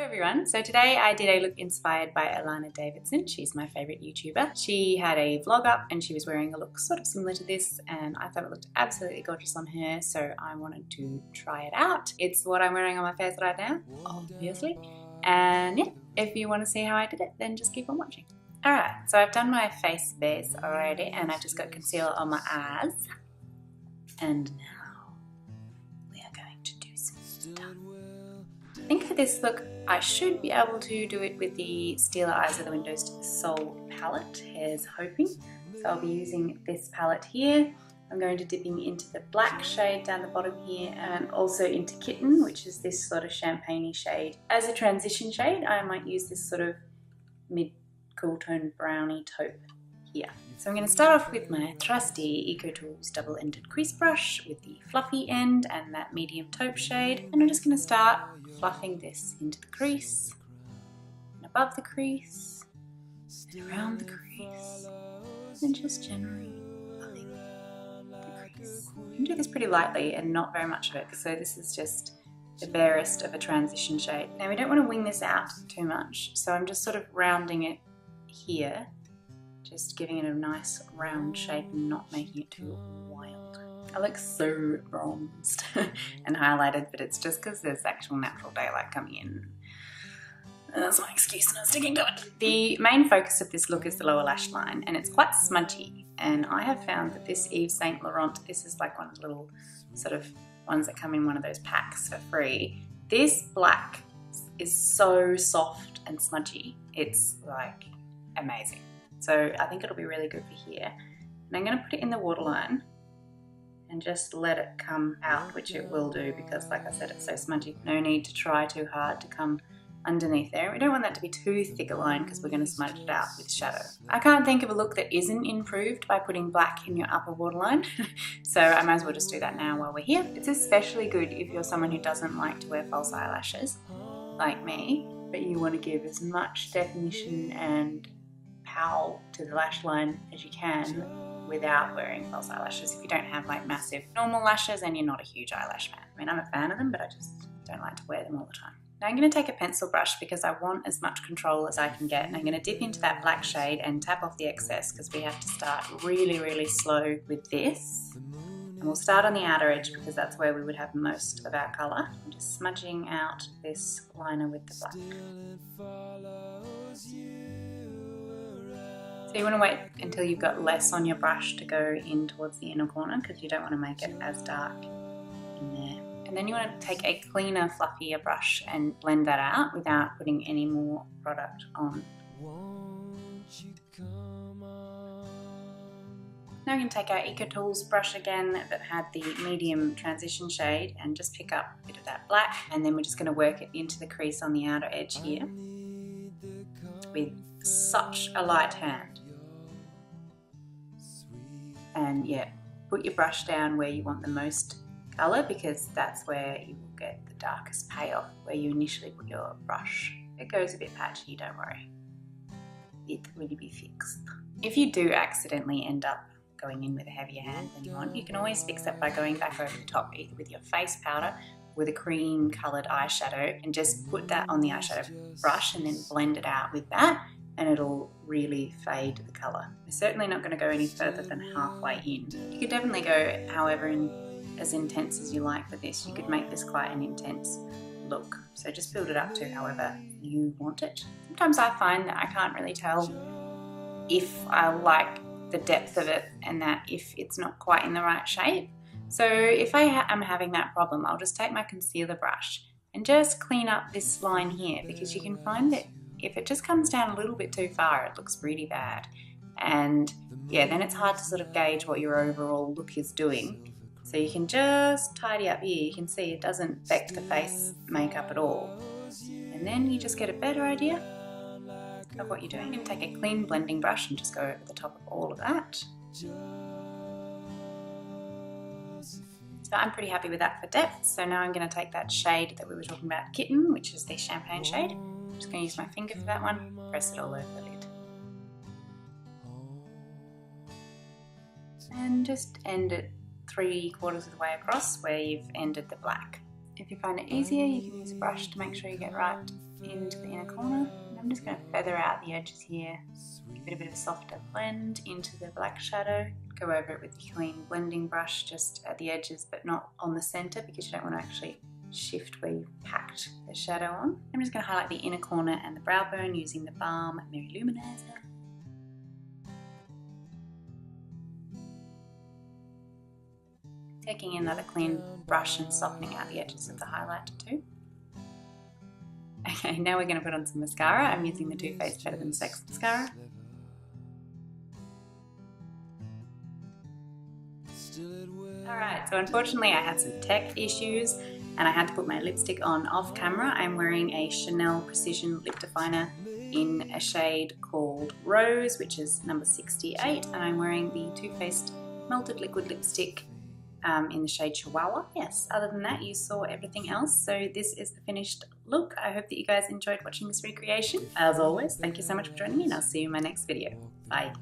everyone, so today I did a look inspired by Allana Davidson. She's my favourite YouTuber. She had a vlog up and she was wearing a look sort of similar to this, and I thought it looked absolutely gorgeous on her, so I wanted to try it out. It's what I'm wearing on my face right now, obviously, and yeah, if you want to see how I did it, then just keep on watching. Alright, so I've done my face base already and I've just got concealer on my eyes, and now we are going to do some stuff. I think for this look, I should be able to do it with the Stila Eyes of the Windows Soul palette. Here's hoping. So I'll be using this palette here. I'm going to dipping into the black shade down the bottom here and also into Kitten, which is this sort of champagne-y shade. As a transition shade, I might use this sort of mid-cool tone brownie taupe here. So I'm going to start off with my trusty EcoTools double-ended crease brush with the fluffy end and that medium taupe shade, and I'm just going to start fluffing this into the crease and above the crease and around the crease and just generally fluffing the crease. You can do this pretty lightly and not very much of it, so this is just the barest of a transition shade. Now we don't want to wing this out too much, so I'm just sort of rounding it here, just giving it a nice round shape and not making it too wild. I look so bronzed and highlighted, but it's just because there's actual natural daylight coming in. And that's my excuse, not sticking to it. The main focus of this look is the lower lash line, and it's quite smudgy. And I have found that this Yves Saint Laurent, this is like one of the little sort of ones that come in one of those packs for free. This black is so soft and smudgy. It's like amazing. So I think it'll be really good for here. And I'm going to put it in the waterline and just let it come out, which it will do because, like I said, it's so smudgy. No need to try too hard to come underneath there. We don't want that to be too thick a line because we're going to smudge it out with shadow. I can't think of a look that isn't improved by putting black in your upper waterline, so I might as well just do that now while we're here. It's especially good if you're someone who doesn't like to wear false eyelashes, like me, but you want to give as much definition and power to the lash line as you can without wearing false eyelashes. If you don't have like massive normal lashes and you're not a huge eyelash fan. I mean, I'm a fan of them, but I just don't like to wear them all the time. Now I'm going to take a pencil brush because I want as much control as I can get, and I'm going to dip into that black shade and tap off the excess because we have to start really, really slow with this. And we'll start on the outer edge because that's where we would have most of our colour. I'm just smudging out this liner with the black. So you want to wait until you've got less on your brush to go in towards the inner corner because you don't want to make it as dark in there. And then you want to take a cleaner, fluffier brush and blend that out without putting any more product on. Now we're going to take our EcoTools brush again that had the medium transition shade and just pick up a bit of that black, and then we're just going to work it into the crease on the outer edge here with such a light hand. And yeah, put your brush down where you want the most colour because that's where you will get the darkest payoff, where you initially put your brush. If it goes a bit patchy, don't worry, it will be fixed. If you do accidentally end up going in with a heavier hand than you want, you can always fix that by going back over the top either with your face powder with a cream coloured eyeshadow and just put that on the eyeshadow brush and then blend it out with that, and it'll really fade the colour. We're certainly not going to go any further than halfway in. You could definitely go however as intense as you like with this. You could make this quite an intense look, so just build it up to however you want it. Sometimes I find that I can't really tell if I like the depth of it and that if it's not quite in the right shape. So if I am having that problem, I'll just take my concealer brush and just clean up this line here, because you can find that if it just comes down a little bit too far, it looks really bad. And yeah, then it's hard to sort of gauge what your overall look is doing. So you can just tidy up here. You can see it doesn't affect the face makeup at all. And then you just get a better idea of what you're doing. You can take a clean blending brush and just go over the top of all of that. So I'm pretty happy with that for depth. So now I'm going to take that shade that we were talking about, Kitten, which is the champagne shade. I'm just going to use my finger for that one, press it all over the lid. And just end it 3/4 of the way across where you've ended the black. If you find it easier, you can use a brush to make sure you get right into the inner corner. And I'm just going to feather out the edges here, give it a bit of a softer blend into the black shadow. Go over it with the clean blending brush just at the edges, but not on the center, because you don't want to actually shift where you've packed the shadow on. I'm just going to highlight the inner corner and the brow bone using the Balm Luminizer. Taking another clean brush and softening out the edges of the highlighter too. Okay, now we're going to put on some mascara. I'm using the Too Faced Better Than Sex mascara. Alright, so unfortunately I had some tech issues and I had to put my lipstick on off camera. I'm wearing a Chanel Precision Lip Definer in a shade called Rose, which is number 68, and I'm wearing the Too Faced Melted Liquid Lipstick in the shade Chihuahua. Yes, other than that you saw everything else. So this is the finished look. I hope that you guys enjoyed watching this recreation. As always, thank you so much for joining me, and I'll see you in my next video. Bye.